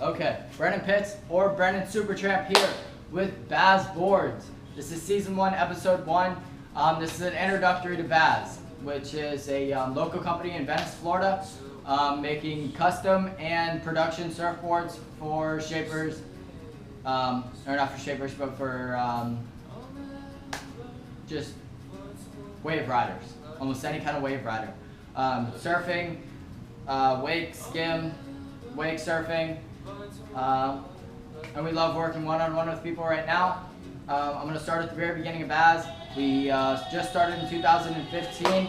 Okay, Brennan Pitts or Brennan Supertramp here with BAZboards. This is Season 1, Episode 1. This is an introductory to Baz, which is a local company in Venice, Florida, making custom and production surfboards for shapers, or not for shapers, but for just wave riders, almost any kind of wave rider. Surfing, wake, skim, wake surfing, and we love working one-on-one with people right now. I'm going to start at the very beginning of Baz. We just started in 2015.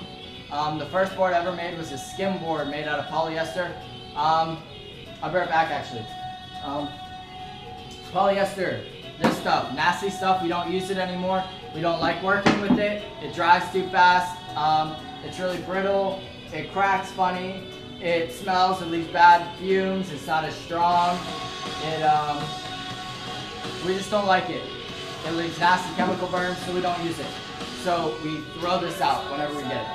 The first board I ever made was a skim board made out of polyester. I'll be right back actually. Polyester, this stuff, nasty stuff, we don't use it anymore. We don't like working with it. It dries too fast. It's really brittle. It cracks funny. It smells, it leaves bad fumes. It's not as strong. We just don't like it. It leaves nasty chemical burns, so we don't use it. So we throw this out whenever we get it.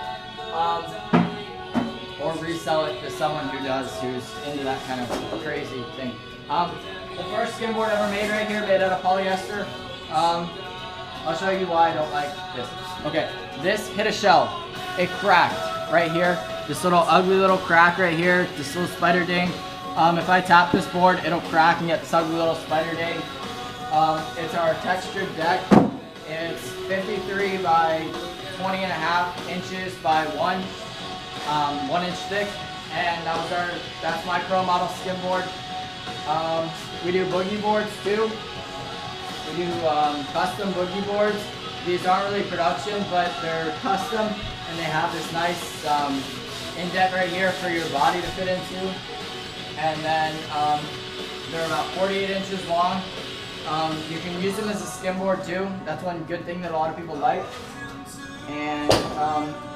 Or resell it to someone who's into that kind of crazy thing. The first skim board ever made right here, made out of polyester. I'll show you why I don't like this. Okay, this hit a shell. It cracked right here. This little ugly little crack right here, this little spider ding. If I tap this board, it'll crack and get this ugly little spider ding. It's our textured deck. It's 53 by 20.5 inches by 1 inch thick, and that's my pro model skim board. We do boogie boards too. We do custom boogie boards. These aren't really production, but they're custom, and they have this nice indent right here for your body to fit into. And then they're about 48 inches long. You can use them as a skim board too. That's one good thing that a lot of people like. And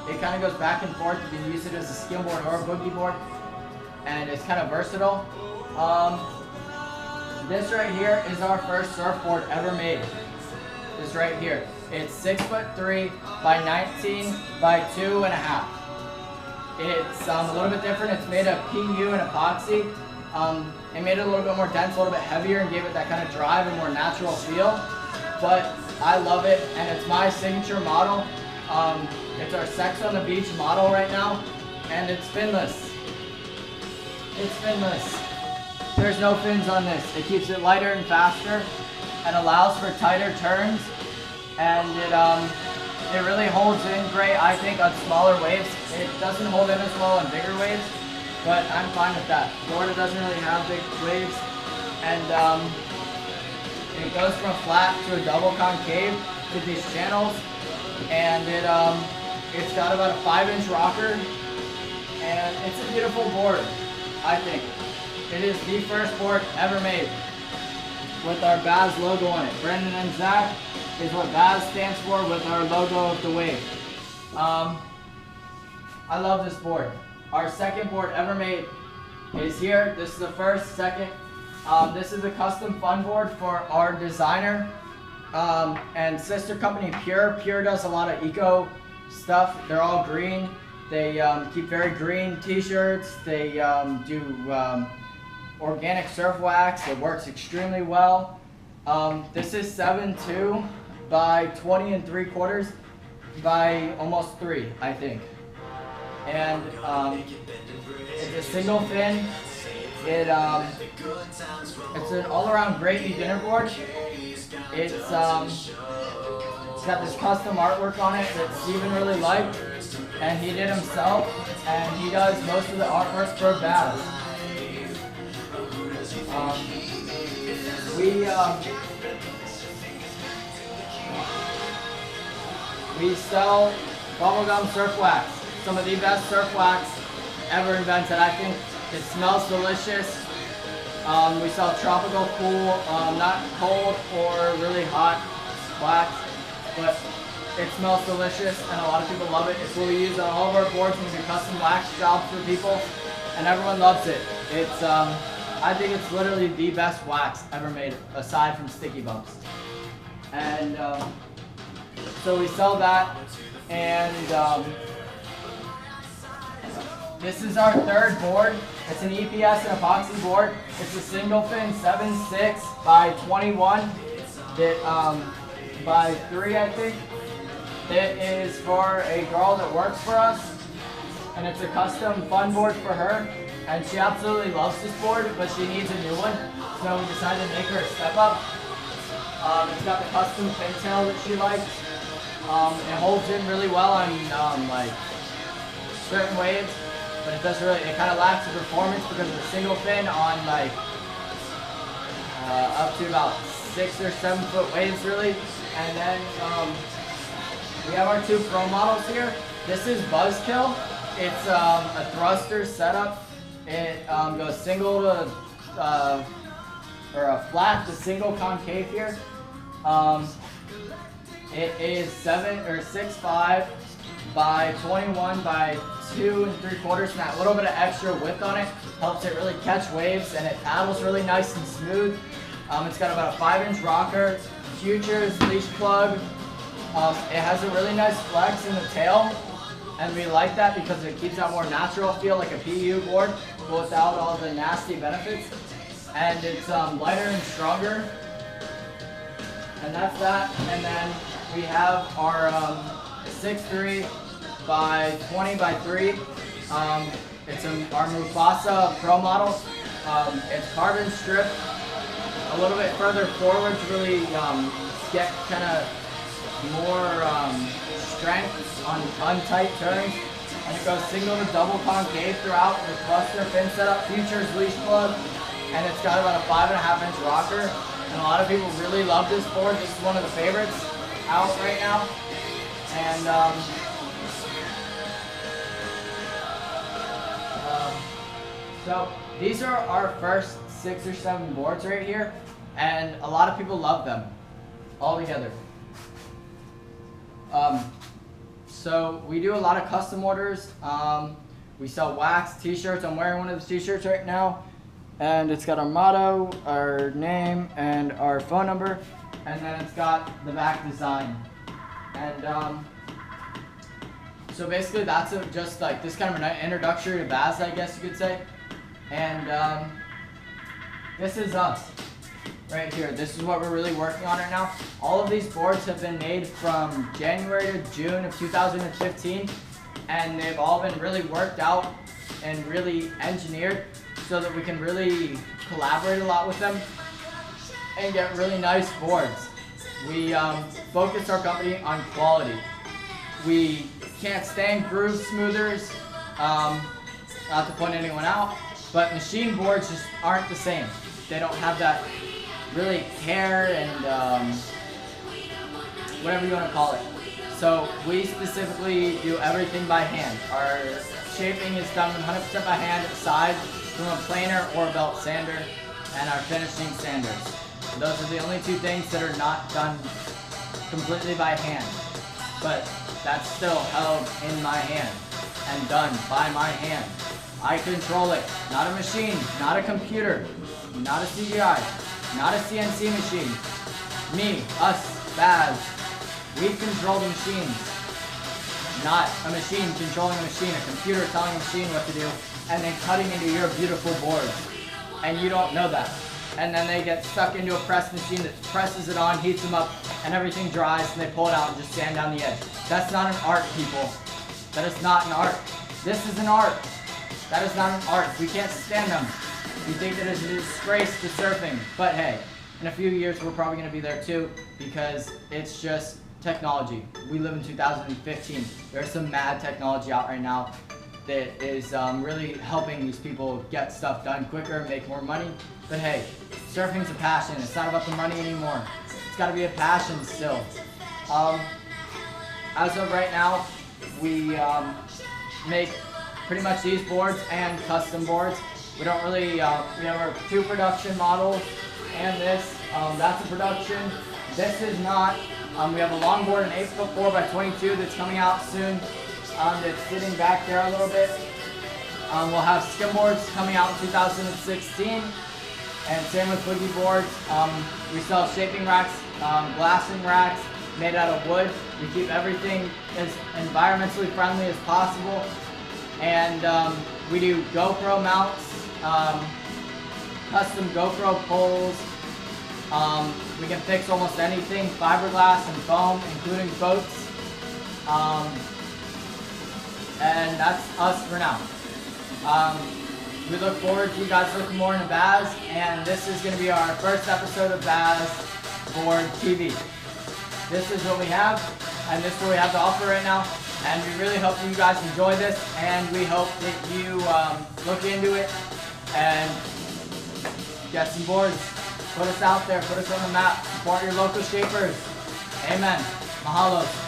it kind of goes back and forth. You can use it as a skim board or a boogie board. And it's kind of versatile. This right here is our first surfboard ever made. This right here. It's 6'3" by 19 by 2.5. It's a little bit different. It's made of PU and epoxy. It made it a little bit more dense, a little bit heavier, and gave it that kind of drive and more natural feel. But I love it, and it's my signature model. It's our Sex on the Beach model right now, and it's finless. It's finless. There's no fins on this. It keeps it lighter and faster, and allows for tighter turns, and it really holds in great, I think, on smaller waves. It doesn't hold in as well on bigger waves, but I'm fine with that. Florida doesn't really have big waves, and it goes from flat to a double concave with these channels, and it's got about a 5-inch rocker, and it's a beautiful board, I think. It is the first board ever made with our Baz logo on it. Brendan and Zach is what Baz stands for with our logo of the wave. I love this board. Our second board ever made is here. This is the first, second. This is a custom fun board for our designer and sister company Pure. Pure does a lot of eco stuff. They're all green. They keep very green t-shirts. They do organic surf wax. It works extremely well. This is 7'2" by 20 3/4 by almost 3, I think. And it's a single fin. It's an all-around great beginner board. It's got this custom artwork on it that Steven really liked, and he did himself, and he does most of the artwork for Baz. We sell bubblegum surf wax. Some of the best surf wax ever invented. I think it smells delicious. We sell tropical cool, not cold or really hot wax, but it smells delicious and a lot of people love it. It's what we use on all of our boards when we do custom wax jobs for people, and everyone loves it. It's I think it's literally the best wax ever made, aside from sticky bumps. And so we sell that, and This is our third board. It's an EPS and epoxy board. It's a single fin 7.6 by 21 by 3, I think. It is for a girl that works for us, and it's a custom fun board for her. And she absolutely loves this board, but she needs a new one. So we decided to make her a step up. It's got the custom pintail that she likes. It holds in really well on like certain waves, but it doesn't really, it kind of lacks the performance because of the single fin on like up to about 6 or 7 foot waves really. And then we have our 2 pro models here. This is Buzzkill. It's a thruster setup. It goes single to, or a flat to single concave here. It is 6.5 by 21 by 2 3/4, and that little bit of extra width on it helps it really catch waves, and it paddles really nice and smooth. It's got about a 5-inch rocker, futures, leash plug. It has a really nice flex in the tail, and we like that because it keeps that more natural feel like a PU board, but without all the nasty benefits. And it's lighter and stronger. And that's that. And then we have our 6.3 by 20 by 3. It's our Mufasa Pro model. It's carbon strip a little bit further forward to really get kind of more strength on untight turns. And it goes single to double concave throughout with thruster fin setup, futures leash plug, and it's got about a 5.5-inch rocker. And a lot of people really love this board. This is one of the favorites out right now. And so these are our first 6 or 7 boards right here, and a lot of people love them all together. So we do a lot of custom orders. We sell wax t-shirts. I'm wearing one of the t-shirts right now, and it's got our motto, our name, and our phone number, and then it's got the back design. And so basically that's just like this kind of an introductory to Baz, I guess you could say. And this is us right here. This is what we're really working on right now. All of these boards have been made from January to June of 2015, and they've all been really worked out and really engineered so that we can really collaborate a lot with them and get really nice boards. We focus our company on quality. We can't stand groove smoothers, not to point anyone out, but machine boards just aren't the same. They don't have that really care and whatever you want to call it. So we specifically do everything by hand. Our shaping is done 100% by hand, aside from a planer or a belt sander, and our finishing sanders. Those are the only 2 things that are not done completely by hand, but that's still held in my hand and done by my hand. I control it, not a machine, not a computer, not a CGI, not a CNC machine. Me, us, Baz, we control the machines, not a machine controlling a machine, a computer telling a machine what to do, and then cutting into your beautiful board. And you don't know that. And then they get stuck into a press machine that presses it on, heats them up, and everything dries, and they pull it out and just sand down the edge. That's not an art, people. That is not an art. This is an art. That is not an art. We can't stand them. We think that it's a disgrace to surfing. But hey, in a few years we're probably going to be there too, because it's just technology. We live in 2015. There's some mad technology out right now that is really helping these people get stuff done quicker, make more money. But hey, surfing's a passion. It's not about the money anymore. It's got to be a passion still. As of right now, we make pretty much these boards and custom boards. We don't really, we have our 2 production models and this. That's a production. This is not. We have a longboard, an 8'4" by 22 that's coming out soon. That's sitting back there a little bit. We'll have skimboards coming out in 2016, and same with boogie boards. We sell shaping racks, glassing racks made out of wood. We keep everything as environmentally friendly as possible, and We do GoPro mounts, custom GoPro poles. We can fix almost anything, fiberglass and foam, including boats. And that's us for now. We look forward to you guys looking more into Baz, and this is going to be our first episode of BAZboards TV. This is what we have, and this is what we have to offer right now. And we really hope that you guys enjoy this, and we hope that you look into it and get some boards. Put us out there, put us on the map, support your local shapers. Amen. Mahalo.